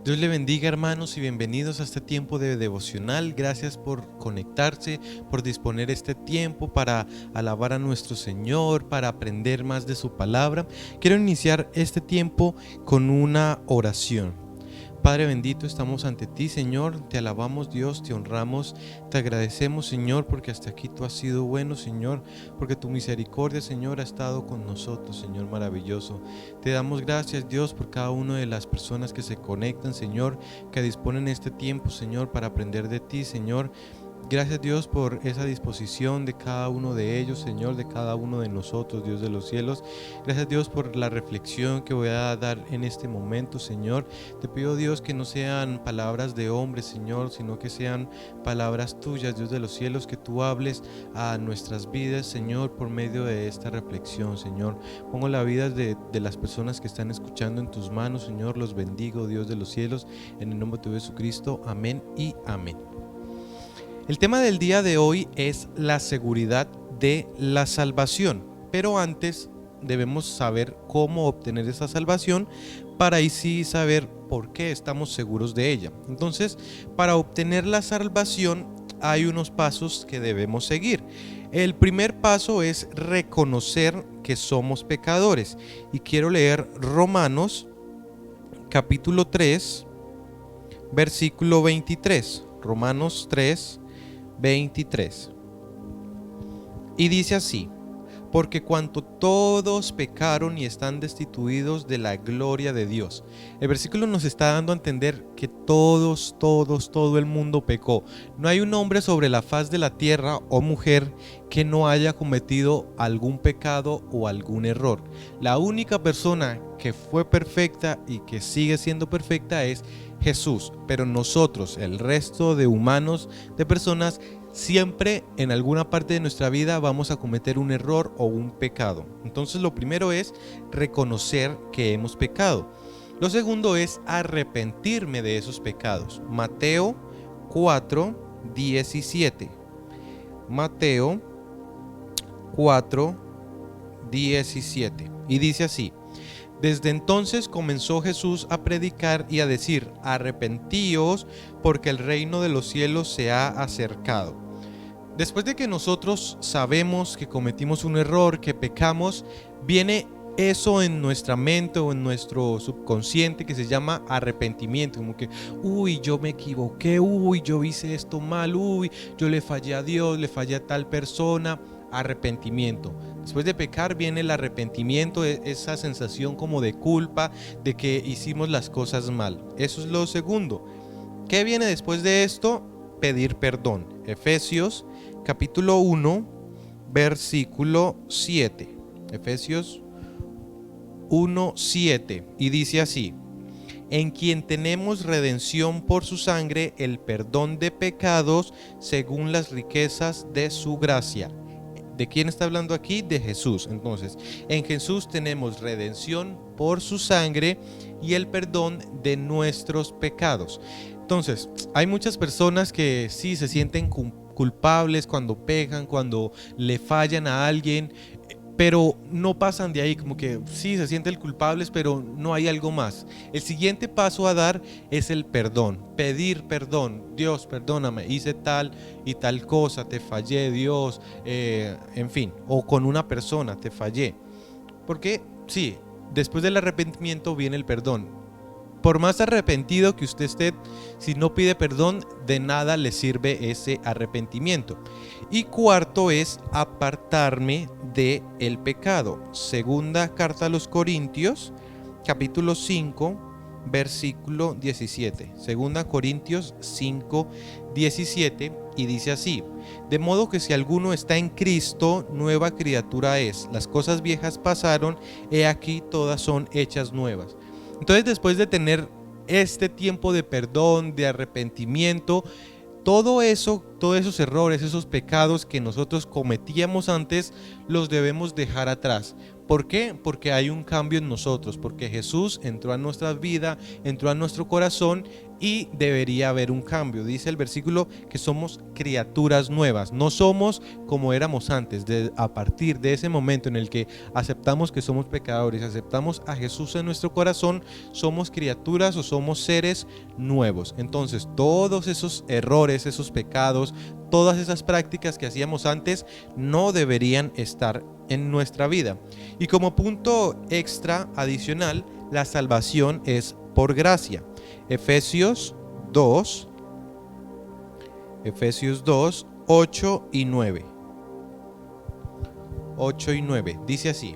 Dios le bendiga, hermanos, y bienvenidos a este tiempo de devocional. Gracias por conectarse, por disponer este tiempo para alabar a nuestro Señor, para aprender más de su palabra. Quiero iniciar este tiempo con una oración. Padre bendito, estamos ante ti, Señor, te alabamos, Dios, te honramos, te agradecemos, Señor, porque hasta aquí tú has sido bueno, Señor, porque tu misericordia, Señor, ha estado con nosotros, Señor maravilloso. Te damos gracias, Dios, por cada una de las personas que se conectan, Señor, que disponen este tiempo, Señor, para aprender de ti, Señor. Gracias, Dios, por esa disposición de cada uno de ellos, Señor, de cada uno de nosotros, Dios de los cielos. Gracias, Dios, por la reflexión que voy a dar en este momento, Señor. Te pido, Dios, que no sean palabras de hombres, Señor, sino que sean palabras tuyas, Dios de los cielos, que tú hables a nuestras vidas, Señor, por medio de esta reflexión, Señor. Pongo la vida de las personas que están escuchando en tus manos, Señor. Los bendigo, Dios de los cielos, en el nombre de Jesucristo. Amén y amén. El tema del día de hoy es la seguridad de la salvación, pero antes debemos saber cómo obtener esa salvación para ahí sí saber por qué estamos seguros de ella. Entonces, para obtener la salvación hay unos pasos que debemos seguir. El primer paso es reconocer que somos pecadores, y quiero leer Romanos capítulo 3, versículo 23. Romanos 3, 23. Y dice así: porque cuanto todos pecaron y están destituidos de la gloria de Dios. El versículo nos está dando a entender que todo el mundo pecó. No hay un hombre sobre la faz de la tierra o mujer que no haya cometido algún pecado o algún error. La única persona que fue perfecta y que sigue siendo perfecta es Jesús, pero nosotros, el resto de humanos, de personas, siempre en alguna parte de nuestra vida vamos a cometer un error o un pecado. Entonces lo primero es reconocer que hemos pecado. Lo segundo es arrepentirme de esos pecados. Mateo 4, 17. Mateo 4, 17. Y dice así: desde entonces comenzó Jesús a predicar y a decir: arrepentíos, porque el reino de los cielos se ha acercado. Después de que nosotros sabemos que cometimos un error, que pecamos, viene eso en nuestra mente o en nuestro subconsciente que se llama arrepentimiento. Como que, uy, yo me equivoqué, uy, yo hice esto mal, uy, yo le fallé a Dios, le fallé a tal persona. Arrepentimiento. Después de pecar viene el arrepentimiento, esa sensación como de culpa, de que hicimos las cosas mal. Eso es lo segundo. ¿Qué viene después de esto? Pedir perdón. Efesios capítulo 1, versículo 7. Efesios 1, 7. Y dice así: en quien tenemos redención por su sangre, el perdón de pecados según las riquezas de su gracia. ¿De quién está hablando aquí? De Jesús. Entonces, en Jesús tenemos redención por su sangre y el perdón de nuestros pecados. Entonces, hay muchas personas que sí se sienten culpables cuando pecan, cuando le fallan a alguien, pero no pasan de ahí, como que sí se sienten culpables, pero no hay algo más. El siguiente paso a dar es el perdón, pedir perdón. Dios, perdóname, hice tal y tal cosa, te fallé, Dios, en fin, o con una persona te fallé. Porque sí, después del arrepentimiento viene el perdón. Por más arrepentido que usted esté, si no pide perdón, de nada le sirve ese arrepentimiento. Y cuarto es apartarme del pecado. Segunda carta a los Corintios, capítulo 5, versículo 17. Segunda Corintios 5, 17, y dice así: de modo que si alguno está en Cristo, nueva criatura es. Las cosas viejas pasaron, he aquí todas son hechas nuevas. Entonces, después de tener este tiempo de perdón, de arrepentimiento, todo eso, todos esos errores, esos pecados que nosotros cometíamos antes, los debemos dejar atrás. ¿Por qué? Porque hay un cambio en nosotros, porque Jesús entró a nuestra vida, entró a nuestro corazón y debería haber un cambio. Dice el versículo que somos criaturas nuevas, no somos como éramos antes. A partir de ese momento en el que aceptamos que somos pecadores, aceptamos a Jesús en nuestro corazón, somos criaturas o somos seres nuevos. Entonces todos esos errores, esos pecados, todas esas prácticas que hacíamos antes no deberían estar en nuestra vida. Y como punto extra adicional, la salvación es por gracia. Efesios 2, 8 y 9. 8 y 9. Dice así: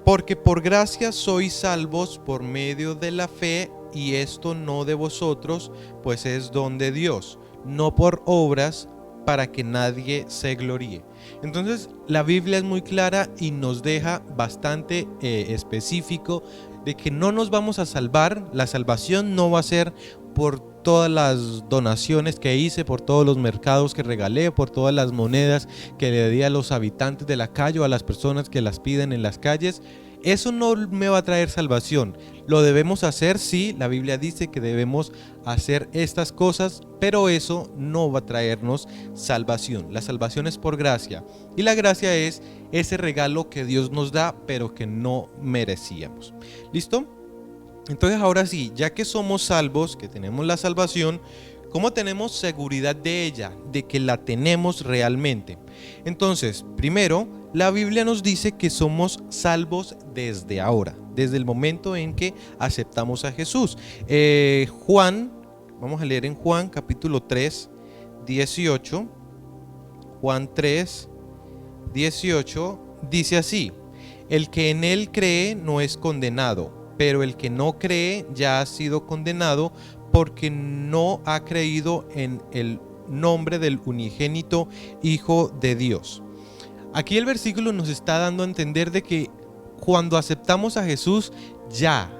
porque por gracia sois salvos por medio de la fe, y esto no de vosotros, pues es don de Dios, no por obras, para que nadie se gloríe. Entonces la Biblia es muy clara y nos deja bastante específico de que no nos vamos a salvar. La salvación no va a ser por todas las donaciones que hice, por todos los mercados que regalé, por todas las monedas que le di a los habitantes de la calle o a las personas que las piden en las calles. Eso no me va a traer salvación. Lo debemos hacer, sí, la Biblia dice que debemos hacer estas cosas, pero eso no va a traernos salvación. La salvación es por gracia, y la gracia es ese regalo que Dios nos da, pero que no merecíamos. ¿Listo? Entonces ahora sí, ya que somos salvos, que tenemos la salvación, ¿cómo tenemos seguridad de ella? De que la tenemos realmente. Entonces, primero, la Biblia nos dice que somos salvos desde ahora, desde el momento en que aceptamos a Jesús. Vamos a leer en Juan capítulo 3, 18. Juan 3, 18 dice así: el que en él cree no es condenado, pero el que no cree ya ha sido condenado porque no ha creído en el nombre del unigénito Hijo de Dios. Aquí el versículo nos está dando a entender de que cuando aceptamos a Jesús ya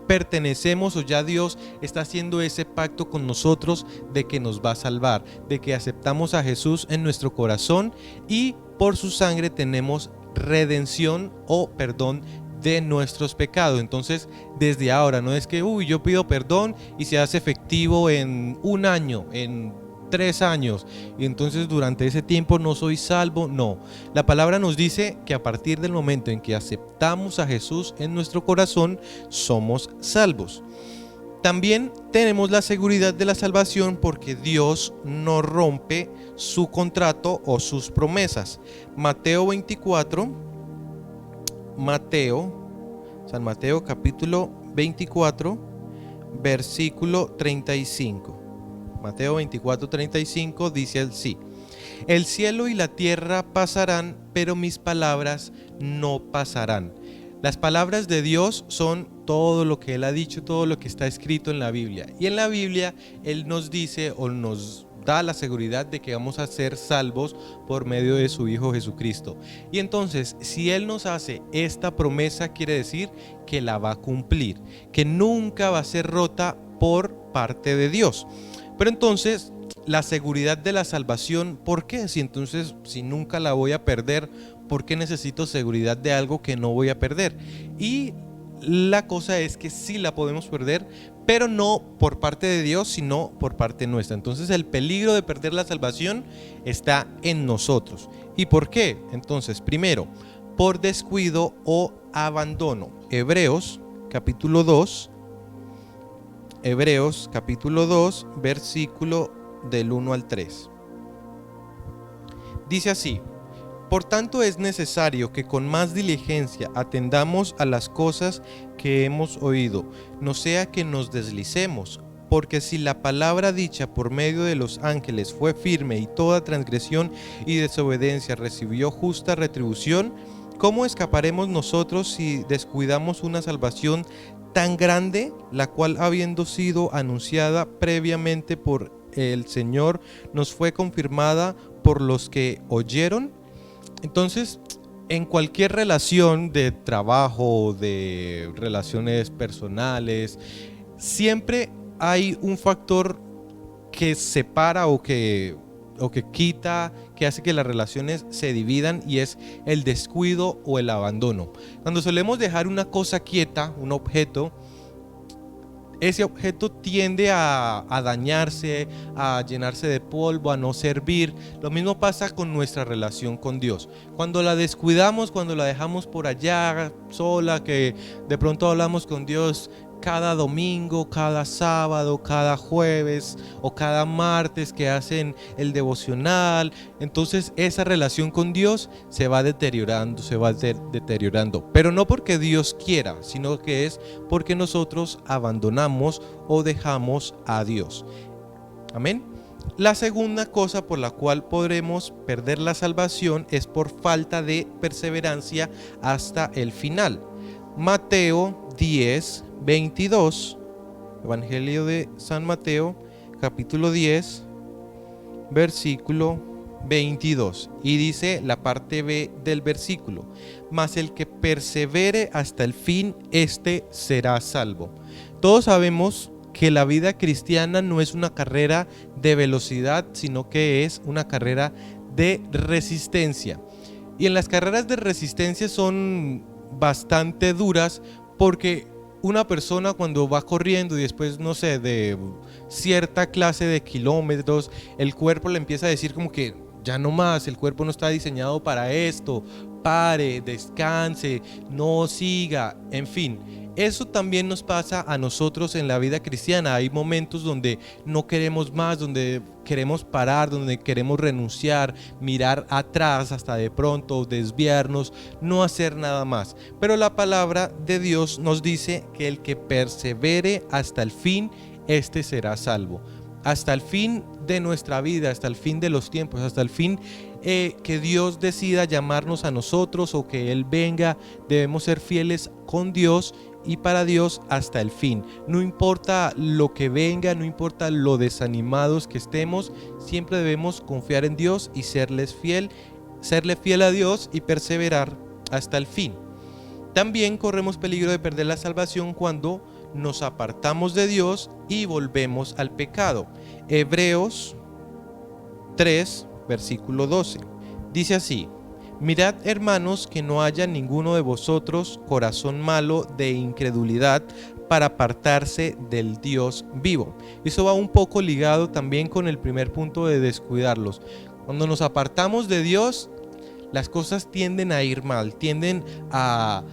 pertenecemos, o ya Dios está haciendo ese pacto con nosotros de que nos va a salvar, de que aceptamos a Jesús en nuestro corazón y por su sangre tenemos redención o perdón de nuestros pecados. Entonces desde ahora no es que yo pido perdón y se hace efectivo en un año, en 3 años, y entonces durante ese tiempo no soy salvo. No, la palabra nos dice que a partir del momento en que aceptamos a Jesús en nuestro corazón somos salvos. También tenemos la seguridad de la salvación porque Dios no rompe su contrato o sus promesas. San Mateo capítulo 24 versículo 35. Mateo 24, 35 dice así: el cielo y la tierra pasarán, pero mis palabras no pasarán. Las palabras de Dios son todo lo que Él ha dicho, todo lo que está escrito en la Biblia. Y en la Biblia Él nos dice o nos da la seguridad de que vamos a ser salvos por medio de su Hijo Jesucristo. Y entonces, si Él nos hace esta promesa, quiere decir que la va a cumplir, que nunca va a ser rota por parte de Dios. Pero entonces, la seguridad de la salvación, ¿por qué? Si nunca la voy a perder, ¿por qué necesito seguridad de algo que no voy a perder? Y la cosa es que sí la podemos perder, pero no por parte de Dios, sino por parte nuestra. Entonces el peligro de perder la salvación está en nosotros. ¿Y por qué? Entonces, primero, por descuido o abandono. Hebreos capítulo 2, versículo del 1 al 3. Dice así: por tanto es necesario que con más diligencia atendamos a las cosas que hemos oído, no sea que nos deslicemos, porque si la palabra dicha por medio de los ángeles fue firme y toda transgresión y desobediencia recibió justa retribución, ¿cómo escaparemos nosotros si descuidamos una salvación tan grande, la cual habiendo sido anunciada previamente por el Señor, nos fue confirmada por los que oyeron? Entonces, en cualquier relación de trabajo, de relaciones personales, siempre hay un factor que separa o que quita, que hace que las relaciones se dividan, y es el descuido o el abandono. Cuando solemos dejar una cosa quieta, un objeto, ese objeto tiende a dañarse, a llenarse de polvo, a no servir. Lo mismo pasa con nuestra relación con Dios. Cuando la descuidamos, cuando la dejamos por allá sola, que de pronto hablamos con Dios cada domingo, cada sábado, cada jueves o cada martes que hacen el devocional, entonces esa relación con Dios se va deteriorando, deteriorando. Pero no porque Dios quiera, sino que es porque nosotros abandonamos o dejamos a Dios. Amén. La segunda cosa por la cual podremos perder la salvación es por falta de perseverancia hasta el final. Mateo 10, 22, Evangelio de San Mateo, capítulo 10, versículo 22. Y dice la parte B del versículo: mas el que persevere hasta el fin, este será salvo. Todos sabemos que la vida cristiana no es una carrera de velocidad, sino que es una carrera de resistencia. Y en las carreras de resistencia son bastante duras, porque una persona cuando va corriendo y después, no sé, de cierta clase de kilómetros, el cuerpo le empieza a decir como que ya no más, el cuerpo no está diseñado para esto, pare, descanse, no siga, en fin. Eso también nos pasa a nosotros en la vida cristiana. Hay momentos donde no queremos más, donde queremos parar, donde queremos renunciar, mirar atrás hasta de pronto desviarnos, no hacer nada más. Pero la palabra de Dios nos dice que el que persevere hasta el fin, este será salvo. Hasta el fin de nuestra vida, hasta el fin de los tiempos, hasta el fin que Dios decida llamarnos a nosotros o que Él venga, debemos ser fieles con Dios y para Dios hasta el fin. No importa lo que venga, no importa lo desanimados que estemos, siempre debemos confiar en Dios y serle fiel a Dios y perseverar hasta el fin. También corremos peligro de perder la salvación cuando nos apartamos de Dios y volvemos al pecado. Hebreos 3, versículo 12. Dice así: mirad, hermanos, que no haya ninguno de vosotros corazón malo de incredulidad para apartarse del Dios vivo. Eso va un poco ligado también con el primer punto de descuidarlos. Cuando nos apartamos de Dios, las cosas tienden a ir mal, tienden a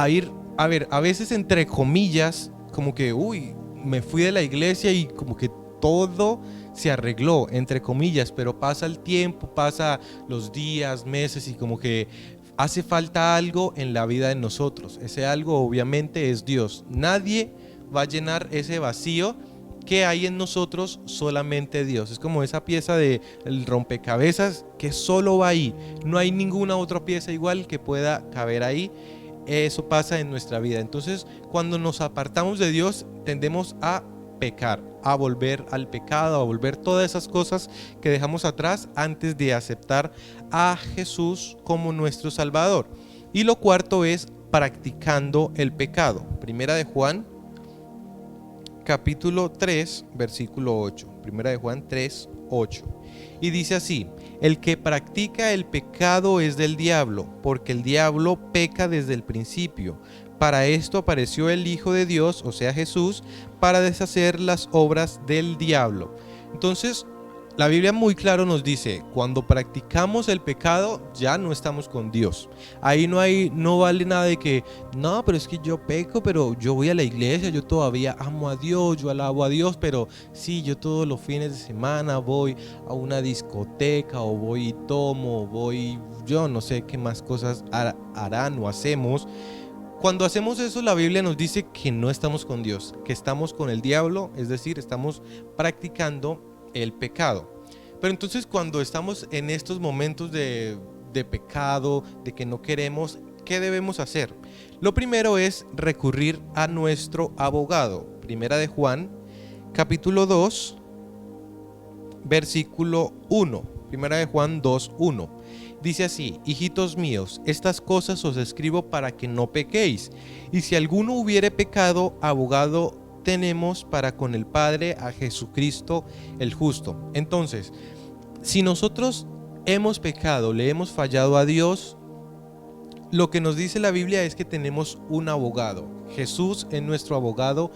ir, a ver, a veces entre comillas, como que, me fui de la iglesia y como que todo se arregló, entre comillas, pero pasa el tiempo, pasa los días, meses y como que hace falta algo en la vida de nosotros. Ese algo obviamente es Dios. Nadie va a llenar ese vacío que hay en nosotros, solamente Dios. Es como esa pieza del rompecabezas que solo va ahí. No hay ninguna otra pieza igual que pueda caber ahí. Eso pasa en nuestra vida. Entonces, cuando nos apartamos de Dios, tendemos a pecar, a volver al pecado, a volver todas esas cosas que dejamos atrás antes de aceptar a Jesús como nuestro Salvador. Y lo cuarto es practicando el pecado. Primera de Juan, capítulo 3, versículo 8. Primera de Juan 3, 8. Y dice así: el que practica el pecado es del diablo, porque el diablo peca desde el principio. Para esto apareció el Hijo de Dios, o sea Jesús, para deshacer las obras del diablo. Entonces, la Biblia muy claro nos dice, cuando practicamos el pecado, ya no estamos con Dios. Ahí no vale nada de que, no, pero es que yo peco, pero yo voy a la iglesia, yo todavía amo a Dios, yo alabo a Dios, pero sí, yo todos los fines de semana voy a una discoteca, o voy y tomo, yo no sé qué más cosas harán o hacemos. Cuando hacemos eso, la Biblia nos dice que no estamos con Dios, que estamos con el diablo, es decir, estamos practicando el pecado. Pero entonces, cuando estamos en estos momentos de pecado, de que no queremos, ¿qué debemos hacer? Lo primero es recurrir a nuestro abogado. Primera de Juan, capítulo 2, versículo 1. Primera de Juan 2, 1. Dice así: hijitos míos, estas cosas os escribo para que no pequéis. Y si alguno hubiere pecado, abogado tenemos para con el Padre, a Jesucristo el justo. Entonces, si nosotros hemos pecado, le hemos fallado a Dios, lo que nos dice la Biblia es que tenemos un abogado. Jesús es nuestro abogado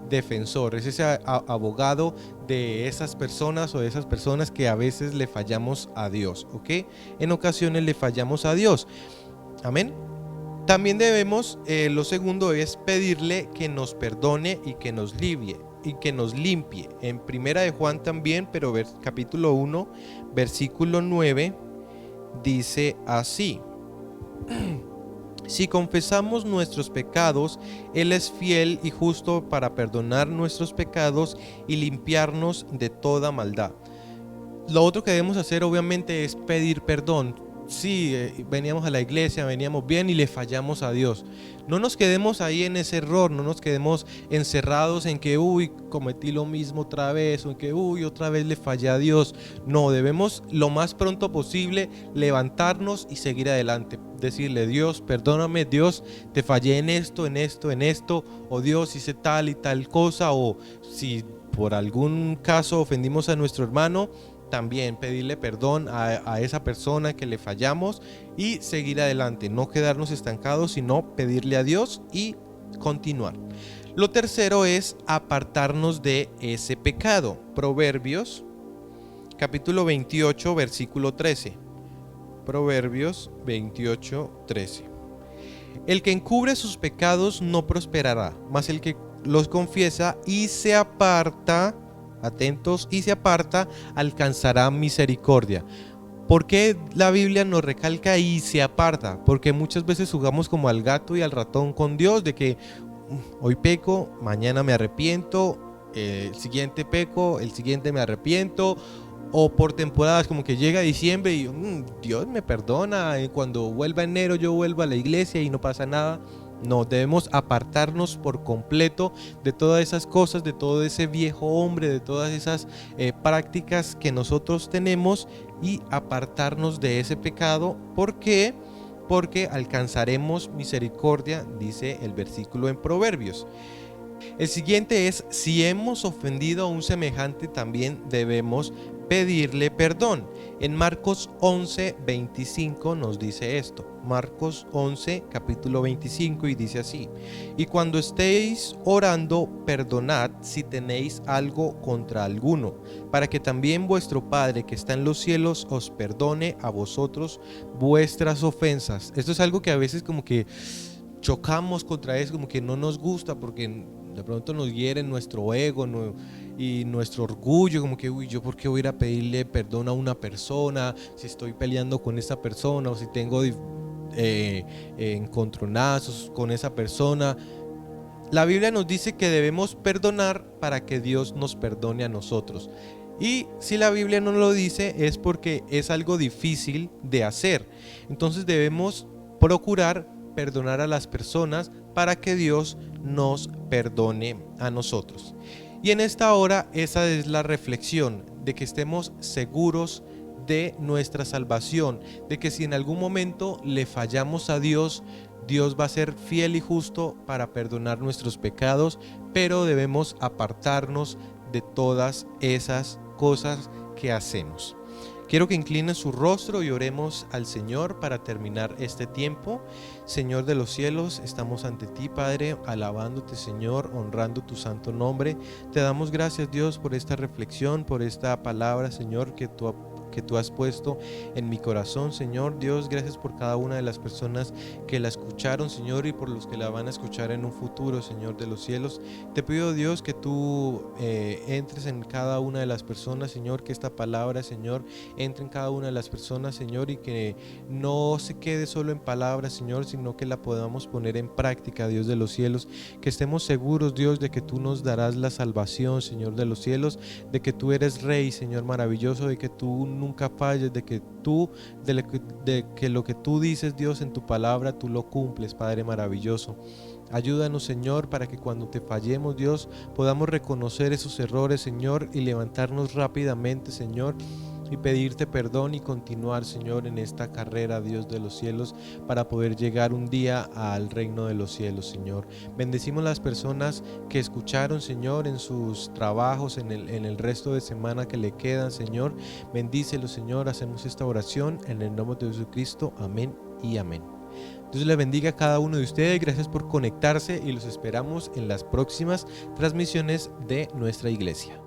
defensor, es ese abogado de esas personas o de esas personas que a veces le fallamos a Dios, ¿ok? En ocasiones le fallamos a Dios. Amén. También debemos, lo segundo es pedirle que nos perdone y que nos limpie. En Primera de Juan también, pero capítulo 1, versículo 9, dice así: si confesamos nuestros pecados, Él es fiel y justo para perdonar nuestros pecados y limpiarnos de toda maldad. Lo otro que debemos hacer obviamente es pedir perdón. Sí, veníamos a la iglesia, veníamos bien y le fallamos a Dios. No nos quedemos ahí en ese error, no nos quedemos encerrados en que cometí lo mismo otra vez, o en que otra vez le fallé a Dios. No, debemos lo más pronto posible levantarnos y seguir adelante. Decirle: Dios, perdóname, Dios, te fallé en esto, o Dios, hice tal y tal cosa, o si por algún caso ofendimos a nuestro hermano, también pedirle perdón a esa persona que le fallamos y seguir adelante, no quedarnos estancados, sino pedirle a Dios y continuar. Lo tercero es apartarnos de ese pecado. Proverbios capítulo 28 versículo 13. Proverbios 28, 13. El que encubre sus pecados no prosperará, mas el que los confiesa y se aparta, atentos, y se aparta, alcanzará misericordia. ¿Por qué la Biblia nos recalca y se aparta? Porque muchas veces jugamos como al gato y al ratón con Dios, de que hoy peco, mañana me arrepiento, el siguiente peco, el siguiente me arrepiento, o por temporadas, como que llega diciembre y Dios me perdona, cuando vuelva enero yo vuelvo a la iglesia y no pasa nada. No, debemos apartarnos por completo de todas esas cosas, de todo ese viejo hombre, de todas esas prácticas que nosotros tenemos, y apartarnos de ese pecado. ¿Por qué? Porque alcanzaremos misericordia, dice el versículo en Proverbios. El siguiente es: si hemos ofendido a un semejante, también debemos pedirle perdón. En Marcos 11, 25 nos dice esto. Marcos 11, capítulo 25, y dice así: y cuando estéis orando, perdonad si tenéis algo contra alguno, para que también vuestro Padre que está en los cielos os perdone a vosotros vuestras ofensas. Esto es algo que a veces como que chocamos contra eso, como que no nos gusta, porque de pronto nos hiere nuestro ego y nuestro orgullo, como que yo por qué voy a ir a pedirle perdón a una persona si estoy peleando con esa persona, o si tengo encontronazos con esa persona. La Biblia nos dice que debemos perdonar para que Dios nos perdone a nosotros. Y si la Biblia no lo dice, es porque es algo difícil de hacer. Entonces debemos procurar perdonar a las personas para que Dios nos perdone a nosotros. Y en esta hora esa es la reflexión, de que estemos seguros de nuestra salvación, de que si en algún momento le fallamos a Dios, Dios va a ser fiel y justo para perdonar nuestros pecados, pero debemos apartarnos de todas esas cosas que hacemos. Quiero que inclinen su rostro y oremos al Señor para terminar este tiempo. Señor de los cielos, estamos ante ti, Padre, alabándote, Señor, honrando tu santo nombre. Te damos gracias, Dios, por esta reflexión, por esta palabra, Señor, que tú has puesto en mi corazón, Señor. Dios, gracias por cada una de las personas que la escucharon, Señor, y por los que la van a escuchar en un futuro, Señor de los cielos. Te pido, Dios, que tú entres en cada una de las personas, Señor, que esta palabra, Señor, entre en cada una de las personas, Señor, y que no se quede solo en palabras, Señor, sino que la podamos poner en práctica, Dios de los cielos. Que estemos seguros, Dios, de que tú nos darás la salvación, Señor de los cielos, de que tú eres Rey, Señor maravilloso, de que tú nunca falles, de que lo que tú dices, Dios, en tu palabra, tú lo cumples, Padre maravilloso. Ayúdanos, Señor, para que cuando te fallemos, Dios, podamos reconocer esos errores, Señor, y levantarnos rápidamente, Señor, y pedirte perdón y continuar, Señor, en esta carrera, Dios de los cielos, para poder llegar un día al reino de los cielos, Señor. Bendecimos las personas que escucharon, Señor, en sus trabajos, en el resto de semana que le quedan, Señor. Bendícelos, Señor. Hacemos esta oración en el nombre de Jesucristo. Amén y amén. Dios le bendiga a cada uno de ustedes. Gracias por conectarse y los esperamos en las próximas transmisiones de nuestra iglesia.